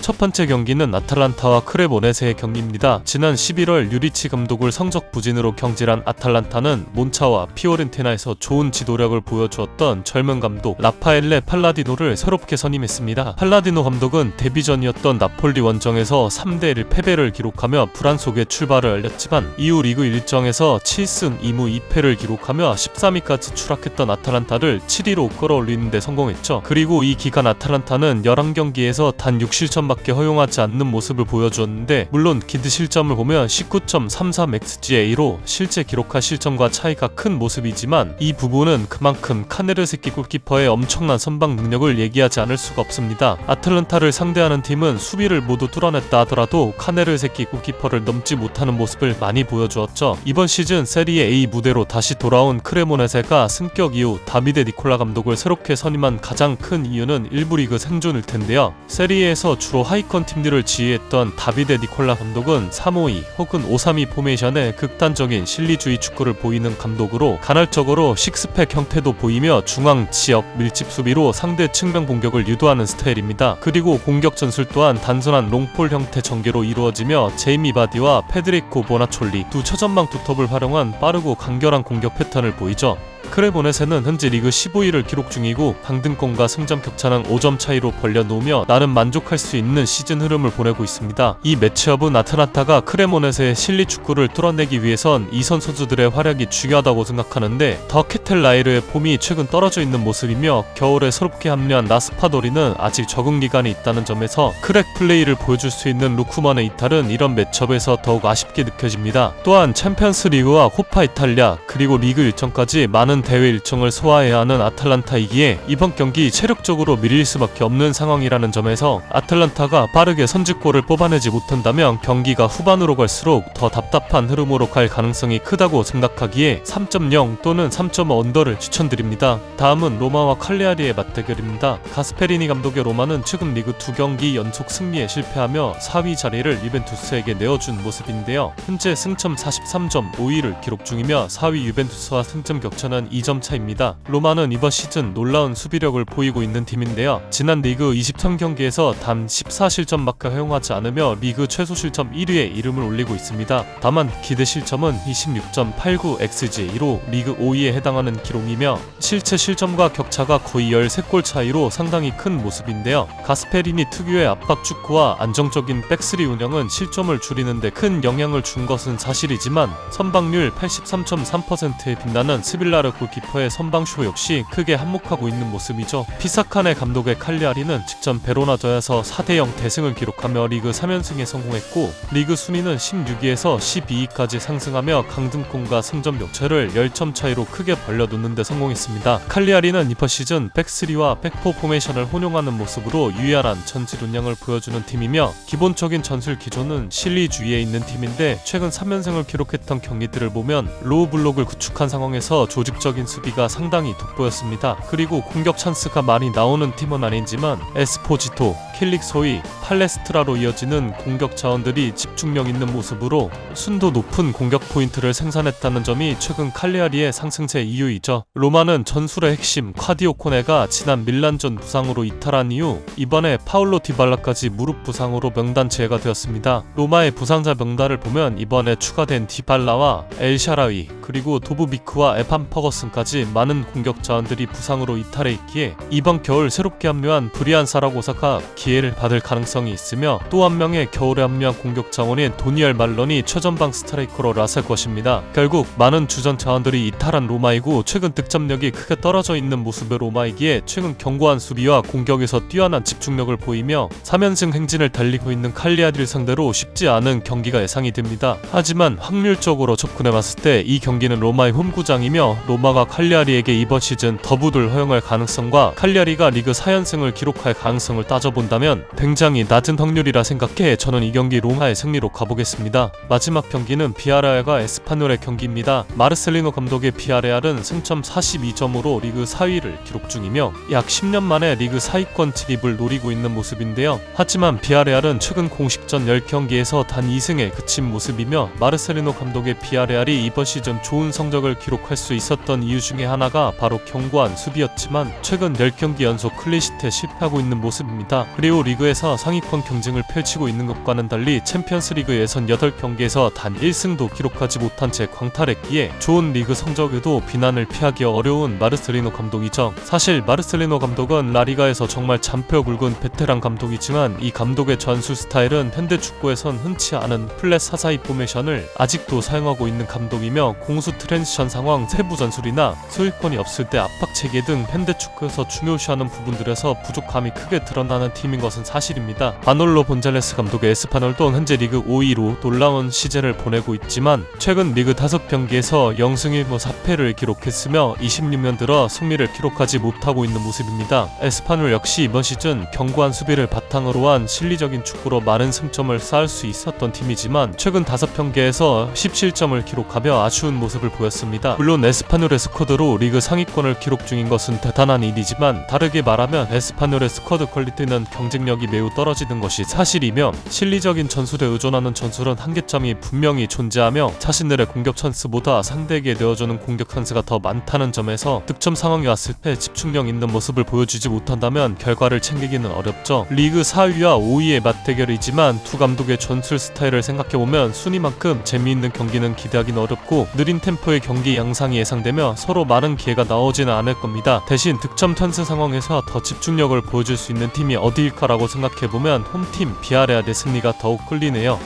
첫 번째 경기는 아탈란타와 크레모네세의 경기입니다. 지난 11월 유리치 감독을 성적 부진으로 경질한 아탈란타는 몬차와 피오렌티나에서 좋은 지도력을 보여주었던 젊은 감독 라파엘레 팔라디노를 새롭게 선임했습니다. 팔라디노 감독은 데뷔전이었던 나폴리 원정에서 3대1 패배를 기록하며 불안 속에 출발을 알렸지만 이후 리그 일정에서 7승 2무 2패를 기록하며 13위까지 추락했던 아탈란타를 7위로 끌어올리는 데 성공했죠. 그리고 이 기간 아탈란타는 11경기에서 단 6실점밖에 허용하지 않는 모습을 보여주었는데, 물론 기드 실점을 보면 19.33xGA로 실제 기록한 실점과 차이가 큰 모습이지만 이 부분은 그만큼 카네르세키 골키퍼의 엄청난 선방 능력을 얘기하지 않을 수가 없습니다. 아탈란타를 상대하는 팀은 수비를 모두 뚫어냈다 하더라도 카네르세키 골키퍼를 넘지 못하는 모습을 많이 보여주었죠. 이번 시즌 세리에 A 무대로 다시 돌아온 크레모네세가 승격 이후 다비데 니콜라 감독을 새롭게 선임한 가장 큰 이유는 1부 리그 생존일 텐데요. 세리에에서 주로 하위권 팀들을 지휘했던 다비데 니콜라 감독은 3-5-2 혹은 5-3-2 포메이션의 극단적인 실리주의 축구를 보이는 감독으로 간헐적으로 식스팩 형태도 보이며 중앙 지역 밀집 수비로 상대 측면 공격을 유도하는 스타일입니다. 그리고 공격 전술 또한 단순한 롱볼 형태 전개로 이루어지며 제이미 바디와 페드리코 보나촐리 두 최전방 두톱을 활용한 빠르고 간결한 공격 패턴을 보이죠. 크레모네세는 현재 리그 15위를 기록 중이고 강등권과 승점 격차는 5점 차이로 벌려놓으며 나름 만족할 수 있는 시즌 흐름을 보내고 있습니다. 이 매치업은 아탈란타가 크레모네세의 실리 축구를 뚫어내기 위해선 이선 선수들의 활약이 중요하다고 생각하는데, 더 케텔라이르의 폼이 최근 떨어져 있는 모습이며 겨울에 새롭게 합류한 라스파도리는 아직 적응 기간이 있다는 점에서 크랙 플레이를 보여줄 수 있는 루쿠만의 이탈은 이런 매치업에서 더욱 아쉽게 느껴집니다. 또한 챔피언스 리그와 코파 이탈리아 그리고 리그 일정까지 많은 대회 일정을 소화해야 하는 아탈란타이기에 이번 경기 체력적으로 밀릴 수밖에 없는 상황이라는 점에서 아탈란타가 빠르게 선제골을 뽑아내지 못한다면 경기가 후반으로 갈수록 더 답답한 흐름으로 갈 가능성이 크다고 생각하기에 3.0 또는 3.5 언더를 추천드립니다. 다음은 로마와 칼리아리의 맞대결입니다. 가스페리니 감독의 로마는 최근 리그 2경기 연속 승리에 실패하며 4위 자리를 유벤투스에게 내어준 모습인데요. 현재 승점 43.5위를 기록 중이며 4위 유벤투스와 승점 격차는 2점 차입니다. 로마는 이번 시즌 놀라운 수비력을 보이고 있는 팀인데요. 지난 리그 23경기에서 단 14실점밖에 허용하지 않으며 리그 최소 실점 1위에 이름을 올리고 있습니다. 다만 기대 실점은 26.89xGA로 리그 5위에 해당하는 기록이며 실제 실점과 격차가 거의 13골 차이로 상당히 큰 모습인데요. 가스페리니 특유의 압박 축구와 안정적인 백스리 운영은 실점을 줄이는 데 큰 영향을 준 것은 사실이지만 선방률 83.3%에 빛나는 스빌라르 골키퍼의 선방쇼 역시 크게 한몫하고 있는 모습이죠. 피사카네 감독의 칼리아리는 직전 베로나전에서 4-0 대승을 기록하며 리그 3연승에 성공했고 리그 순위는 16위에서 12위까지 상승하며 강등권과 승점 격차를 10점 차이로 크게 벌려놓는 데 성공했습니다. 칼리아리는 이번 시즌 백3와 백4 포메이션을 혼용하는 모습으로 유연한 전질 운영을 보여주는 팀이며 기본적인 전술 기조는 실리주의에 있는 팀인데 최근 3연승을 기록했던 경기들을 보면 로우 블록을 구축한 상황에서 조직적인 수비가 상당히 돋보였습니다. 그리고 공격 찬스가 많이 나오는 팀은 아니지만 에스포지토, 킬릭소이, 팔레스트라로 이어지는 공격 자원들이 집중력 있는 모습으로 순도 높은 공격 포인트를 생산했다는 점이 최근 칼리아리의 상승세 이유이죠. 로마는 전술의 핵심 콰디오코네가 지난 밀란전 부상으로 이탈한 이후 이번에 파울로 디발라까지 무릎 부상으로 명단 제외가 되었습니다. 로마의 부상자 명단을 보면 이번에 추가된 디발라와 엘샤라위 그리고 도브비크와 에판 퍼거슨까지 많은 공격 자원들이 부상으로 이탈해 있기에 이번 겨울 새롭게 합류한 브리안 사라고사가 기회를 받을 가능성이 있으며 또 한 명의 겨울에 합류한 공격 자원인 도니엘 말런이 최전방 스트라이커로 나설 것입니다. 결국 많은 주전 자원들이 이탈한 로마이고 최근 득점력이 크게 떨어져 있는 모습의 로마이기에 최근 견고한 수비와 공격에서 뛰어난 집중력을 보이며 3연승 행진을 달리고 있는 칼리아리를 상대로 쉽지 않은 경기가 예상이 됩니다. 하지만 확률적으로 접근해봤을 때 이 경기는 로마의 홈구장이며 로마가 칼리아리에게 이번 시즌 더블을 허용할 가능성과 칼리아리가 리그 4연승을 기록할 가능성을 따져본다면 굉장히 낮은 확률이라 생각해 저는 이 경기 로마의 승리로 가보겠습니다. 마지막 경기는 비아레알과 에스파뇰의 경기입니다. 마르셀리노 감독의 비아레알은 승점 42점으로 리그 4위를 기록 중이며 약 10년 만에 리그 4위권 진입을 노리고 있는 모습인데요. 하지만 비아레알은 최근 공식전 10경기에서 단 2승에 그친 모습이며 마르셀리노 감독의 비아레알이 이번 시즌 좋은 성적을 기록할 수 있었던 이유 중에 하나가 바로 견고한 수비였지만 최근 10경기 연속 클린시트에 실패하고 있는 모습입니다. 그리고 리그에서 상위 상위권 경쟁을 펼치고 있는 것과는 달리 챔피언스리그 예선 8경기에서 단 1승도 기록하지 못한 채 광탈했기에 좋은 리그 성적에도 비난을 피하기 어려운 마르셀리노 감독이죠. 사실 마르셀리노 감독은 라리가에서 정말 잔뼈 굵은 베테랑 감독이지만 이 감독의 전술 스타일은 현대 축구에선 흔치 않은 플랫 사사이 포메이션을 아직도 사용하고 있는 감독이며 공수 트랜지션 상황, 세부 전술이나 소유권이 없을 때 압박 체계 등 현대 축구에서 중요시하는 부분들에서 부족함이 크게 드러나는 팀인 것은 사실입니다. 마놀로 본잘레스 감독의 에스파뇰도 현재 리그 5위로 놀라운 시즌을 보내고 있지만 최근 리그 5경기에서 0승 1무 4패를 기록했으며 26년 들어 승리를 기록하지 못하고 있는 모습입니다. 에스파뇰 역시 이번 시즌 견고한 수비를 바탕으로 한 실리적인 축구로 많은 승점을 쌓을 수 있었던 팀이지만 최근 5경기에서 17점을 기록하며 아쉬운 모습을 보였습니다. 물론 에스파뇰의 스쿼드로 리그 상위권을 기록 중인 것은 대단한 일이지만 다르게 말하면 에스파뇰의 스쿼드 퀄리티는 경쟁력이 매우 떨어지는 것이 사실이며 실리적인 전술에 의존하는 전술은 한계점이 분명히 존재하며 자신들의 공격 찬스보다 상대에게 내어주는 공격 찬스가 더 많다는 점에서 득점 상황이 왔을 때 집중력 있는 모습을 보여주지 못한다면 결과를 챙기기는 어렵죠. 리그 4위와 5위의 맞대결이지만 두 감독의 전술 스타일을 생각해보면 순위만큼 재미있는 경기는 기대하기는 어렵고 느린 템포의 경기 양상이 예상되며 서로 많은 기회가 나오지는 않을 겁니다. 대신 득점 찬스 상황에서 더 집중력을 보여줄 수 있는 팀이 어디일까라고 생각해보면 홈팀 비아레알의 승리가 더욱 끌리네요.